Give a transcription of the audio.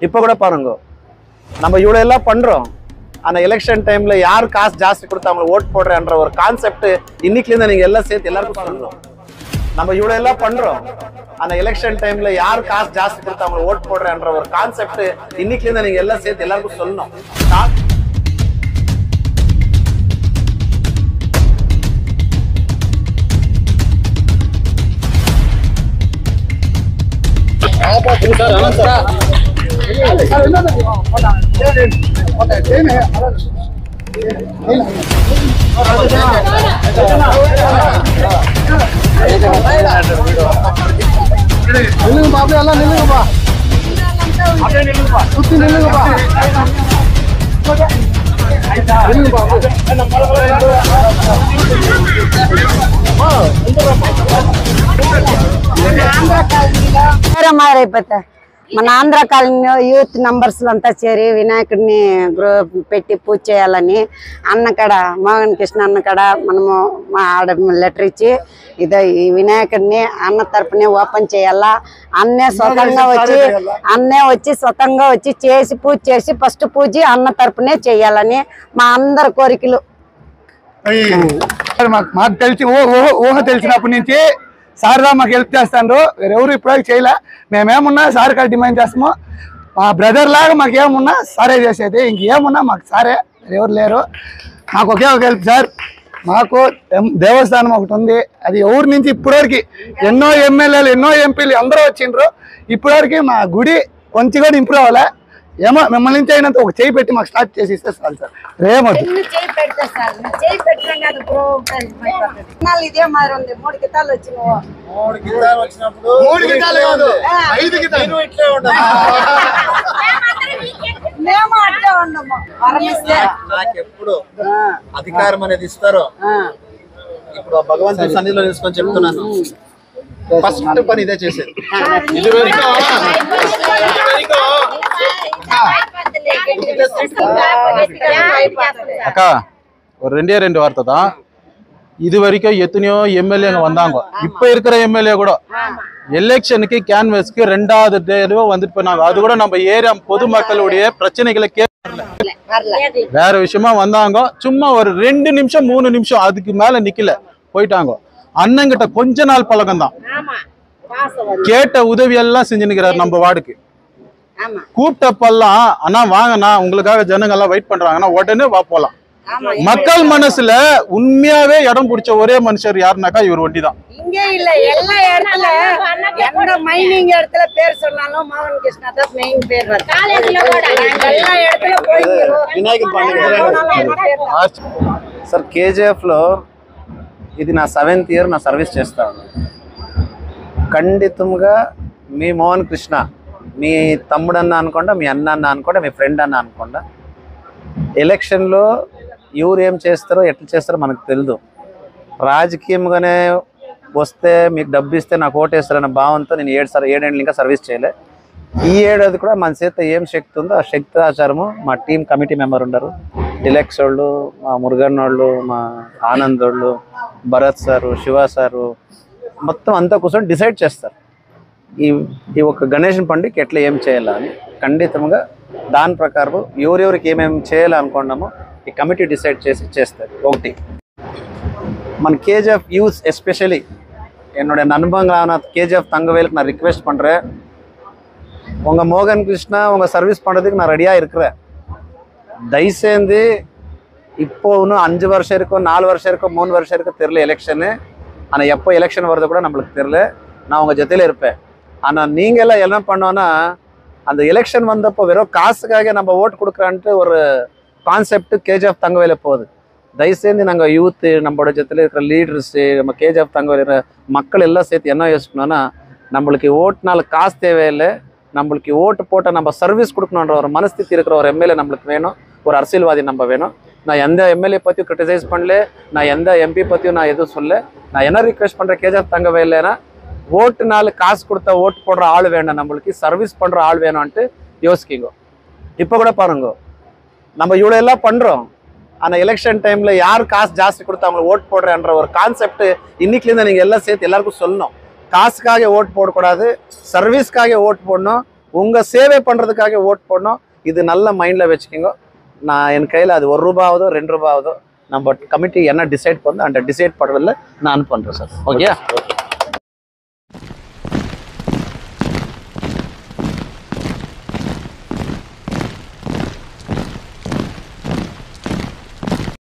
இப்போ கூட பாருங்க, நம்ம இவ்வளோ எல்லாம் பண்றோம். ஆனால் எலெக்ஷன் டைம்ல யார் காசு ஜாஸ்தி கொடுத்து அவங்களை ஓட் போடுறேன்ற ஒரு கான்செப்ட் இன்னைக்குலேருந்து நீங்க எல்லாம் சேர்த்து எல்லாருக்கும் சொல்லணும். நம்ம இவ்வளோ எல்லாம் பண்றோம். ஆனால் எலெக்ஷன் டைம்ல யார் காசு ஜாஸ்தி கொடுத்து அவங்களை ஓட் போடுறேன்ற ஒரு கான்செப்ட் இன்னைக்குலேருந்து நீங்க எல்லாம் சேர்த்து எல்லாருக்கும் சொல்லணும். మన ఆంధ్ర కాలనీలో యూత్ నంబర్స్ అంతా చేరి వినాయకుడిని పెట్టి పూజ చేయాలని అన్నకడ మోహన్ కృష్ణ అన్నకడ మనము ఆడ లెటర్ ఇచ్చి ఇదో ఈ వినాయకుడిని అన్న తరపునే ఓపెన్ చేయాలా. అన్నే వచ్చి స్వతంగా వచ్చి చేసి పూజ చేసి ఫస్ట్ పూజ అన్న తరపునే చేయాలని మా అందరి కోరికలు. మాకు తెలిసి ఊహ తెలిసినప్పటి నుంచి సార్దా మాకు హెల్ప్ చేస్తాను. వేరెవరు ఇప్పుడు చేయలే. మేమేమున్నా సార్ కాడ డిమాండ్ చేస్తాము. మా బ్రదర్ లాగా మాకేమున్నా సారే చేసేది. ఇంకేమున్నా మాకు సారే, ఎవరు లేరు. మాకు ఒకే ఒక హెల్ప్ సార్. మాకు దేవస్థానం ఒకటి ఉంది. అది ఎవరి నుంచి ఇప్పటివరకు ఎన్నో ఎమ్మెల్యేలు ఎన్నో ఎంపీలు అందరూ వచ్చిండ్రు. ఇప్పటివరకు మా గుడి కొంచెం కూడా ఇంప్రూవ్ అవ్వలే. ఏమో మిమ్మల్ని నుంచి అయినంత ఒక చేయి పెట్టి మాకు స్టార్ట్ చేసి ఇస్తే చాలు సార్. రేమొద్దు ఇదే మాదిరి ఉంది. 3 గితాలు వచ్చినావు. 3 గితాలు వచ్చినప్పుడు 3 గితాలు కాదు 5 గితాలు ఇట్లే ఉండదు. మేము అట్లే ఉండము. నాకు ఎప్పుడు అధికారం అనేది ఇస్తారో ఇప్పుడు భగవంతుడి సన్నిధిలో తీసుకొని చెప్తున్నాను. ఫస్ట్ పని ఇదే చేసేది. அக்கா ஒரு 2 வார்த்தை தான். இது வரைக்கும் எத்தனையோ எம்எல்ஏங்க வந்தாங்க. இப்ப இருக்கிற எம்எல்ஏ கூட எலெக்ஷனுக்கு கேன்வஸ்க்கு 2வது தடவை வந்துட்டு போனாங்க. அது கூட நம்ம ஏரியா பொதுமக்களுடைய பிரச்சனைகளை வேற விஷயமா வந்தாங்க. சும்மா ஒரு 2 நிமிஷம் 3 நிமிஷம் அதுக்கு மேல நிக்கல போயிட்டாங்க. அண்ணங்கிட்ட கொஞ்ச நாள் பழக்கம் தான். கேட்ட உதவி எல்லாம் செஞ்சுக்கிறார் நம்ம வார்டுக்கு. கூப்பிட்டப்பெல்லாம் அண்ணா வாங்கண்ணா உங்களுக்காக ஜனங்க எல்லாம் வெயிட் பண்றாங்கன்னா உடனே வா போலாம். மக்கள் மனசுல உண்மையாவே இடம் பிடிச்ச ஒரே மனுஷர் யாருனாக்கா இவர் ஒண்டிதான். இங்கே இல்ல எல்லா இடத்துல எந்த மைனிங் இடத்துல பேர் சொன்னாலும் மோகன் கிருஷ்ணா தான் மெயின் பேர் வருது. எல்லா இடத்துல போயிக்கிறோம். వినాయకుడి పండుగ సార్. కేజీఎఫ్ లో ఇది నా 7th ఇయర్ నా సర్వీస్ చేస్తాను. ఖండితంగా మీ మోహన్ కృష్ణ మీ తమ్ముడన్న అనుకోండా, మీ అన్న అన్న అనుకోండా, మీ ఫ్రెండ్ అన్న అనుకోండా, ఎలక్షన్లో ఎవరు ఏం చేస్తారో ఎట్లా చేస్తారో మనకు తెలియదు. రాజకీయంగానే వస్తే మీకు డబ్బు ఇస్తే నాకు ఓటేస్తారన్న భావంతో నేను 7 ఏళ్ళు ఇంకా సర్వీస్ చేయలే. ఈ ఏడాది కూడా మన చేత ఏం శక్తి ఉందో ఆ శక్తి ఆచారము మా టీం కమిటీ మెంబర్ ఉండరు. డిలెక్స్ వాళ్ళు, మా మురుగన్ వాళ్ళు, మా ఆనంద్ వాళ్ళు, భరత్ సారు, శివ సారు మొత్తం అంతా కూర్చొని డిసైడ్ చేస్తారు ఈ ఒక గణేష్ పండుగ ఎట్లా ఏం చేయాలా అని. ఖండితంగా దాని ప్రకారం ఎవరెవరికి ఏమేమి చేయాలనుకున్నామో ఈ కమిటీ డిసైడ్ చేసి చేస్తారు. ఒకటి మన கேஜிஎஃப் யூஸ் எஸ்பெஷலி என்னோட நண்பங்களான கேஜிஎஃப் தங்கவேலுக்கு நான் ரிக்வெஸ்ட் பண்ணுறேன். உங்கள் மோகன் கிருஷ்ணா உங்கள் சர்வீஸ் பண்ணுறதுக்கு நான் ரெடியாக இருக்கிறேன். தயவுசெய்து இப்போ இன்னும் 5 வருஷம் இருக்கும், 4 வருஷம் இருக்கும், 3 வருஷம் இருக்கும் தெரியல எலெக்ஷனு. ஆனால் எப்போ எலெக்ஷன் வருது கூட நம்மளுக்கு தெரில. நான் உங்கள் ஜொத்தையில் இருப்பேன். ஆனால் நீங்கள் எல்லாம் என்ன பண்ணோன்னா அந்த எலெக்ஷன் வந்தப்போ வெறும் காசுக்காக நம்ம ஓட்டு கொடுக்குறான்ட்டு ஒரு கான்செப்ட் கேஜிஎஃப் தங்கவேல போகுது. தயவுசெய்து நாங்கள் யூத்து நம்மளோட ஜொத்தையில் இருக்கிற லீடர்ஸு நம்ம கேஜிஎஃப் தங்கவேல மக்கள் எல்லாம் சேர்த்து என்ன யோசிக்கணும்னா நம்மளுக்கு ஓட்டுனால காசு தேவையில்லை, நம்மளுக்கு ஓட்டு போட்டால் நம்ம சர்வீஸ் கொடுக்கணுன்ற ஒரு மனஸ்தித்தி இருக்கிற ஒரு எம்எல்ஏ நம்மளுக்கு வேணும், ஒரு அரசியல்வாதி நம்ம வேணும். நான் எந்த எம்எல்ஏ பற்றியும் கிரிட்டிசைஸ் பண்ணல, நான் எந்த எம்பி பற்றியும் நான் எதுவும் சொல்ல. நான் என்ன ரிக்வெஸ்ட் பண்ணுறேன் கேஜிஎஃப் தங்கவேலனா ஓட்டுனால காசு கொடுத்தா ஓட்டு போடுற ஆள் வேணும், நம்மளுக்கு சர்வீஸ் பண்ணுற ஆள் வேணும்ன்ட்டு யோசிக்கிங்க. இப்போ கூட பாருங்க, நம்ம இவ்வளோ எல்லாம் பண்ணுறோம். ஆனால் எலெக்ஷன் டைமில் யார் காசு ஜாஸ்தி கொடுத்து அவங்களை ஓட்டு போடுறேன்ற ஒரு கான்செப்ட் இன்னைக்குலேருந்து நீங்கள் எல்லாம் சேர்த்து எல்லாருக்கும் சொல்லணும். காசுக்காக ஓட்டு போடக்கூடாது, சர்வீஸ்க்காக ஓட்டு போடணும். உங்கள் சேவை பண்ணுறதுக்காக ஓட் போடணும். இது நல்ல மைண்டில் வச்சுக்கோங்க. நான் என் கையில் அது ₹1 ஆகுதோ ₹2 ஆகுதோ நம்ம கமிட்டி என்ன டிசைட் பண்ணோ அந்த டிசைட் பண்ணுறதில்ல நான் பண்ணுறேன் சார். ஓகே.